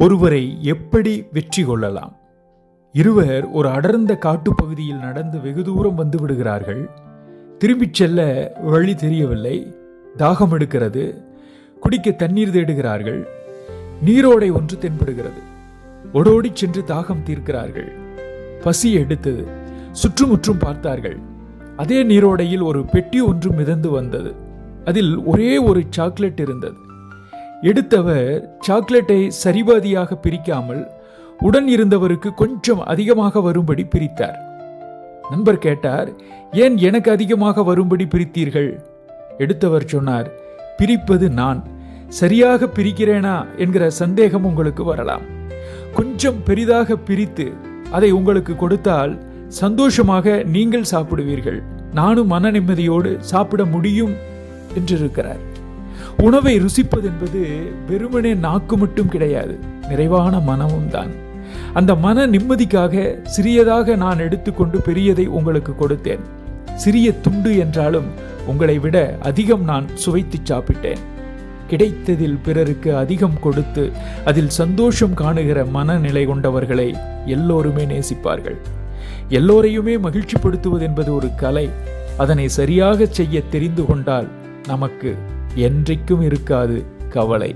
ஒருவரை எப்படி வெற்றி கொள்ளலாம்? இருவர் ஒரு அடர்ந்த காட்டுப்பகுதியில் நடந்து வெகு தூரம் வந்து விடுகிறார்கள். திரும்பிச் செல்ல வழி தெரியவில்லை. தாகம் எடுக்கிறது. குடிக்க தண்ணீர் தேடுகிறார்கள். நீரோடை ஒன்று தென்படுகிறது. ஓடோடி சென்று தாகம் தீர்க்கிறார்கள். பசி எடுத்தது. சுற்றுமுற்றும் பார்த்தார்கள். அதே நீரோடையில் ஒரு பெட்டி ஒன்று மிதந்து வந்தது. அதில் ஒரே ஒரு சாக்லேட் இருந்தது. எடுத்தவர் சாக்லேட்டை சரிபாதியாக பிரிக்காமல் உடன் இருந்தவருக்கு கொஞ்சம் அதிகமாக வரும்படி பிரித்தார். நண்பர் கேட்டார், ஏன் எனக்கு அதிகமாக வரும்படி பிரித்தீர்கள்? எடுத்தவர் சொன்னார், பிரிப்பது நான், சரியாக பிரிக்கிறேனா என்கிற சந்தேகம் உங்களுக்கு வரலாம். கொஞ்சம் பெரிதாக பிரித்து அதை உங்களுக்கு கொடுத்தால் சந்தோஷமாக நீங்கள் சாப்பிடுவீர்கள், நானும் மன நிம்மதியோடு சாப்பிட முடியும் என்றிருக்கிறார். உணவை ருசிப்பது என்பது வெறுமனே நாக்கு மட்டும் கிடையாது, நிறைவான மனமும் தான். அந்த மன நிம்மதிக்காக சிறியதாக நான் எடுத்துக்கொண்டு பெரியதை உங்களுக்கு கொடுத்தேன். சிறிய துண்டு என்றாலும் உங்களை விட அதிகம் நான் சுவைத்து சாப்பிட்டேன். கிடைத்ததில் பிறருக்கு அதிகம் கொடுத்து அதில் சந்தோஷம் காணுகிற மனநிலை கொண்டவர்களை எல்லோருமே நேசிப்பார்கள். எல்லோரையுமே மகிழ்ச்சிப்படுத்துவது என்பது ஒரு கலை. அதனை சரியாக செய்ய தெரிந்து கொண்டால் நமக்கு என்றைக்கும் இருக்காது கவலை.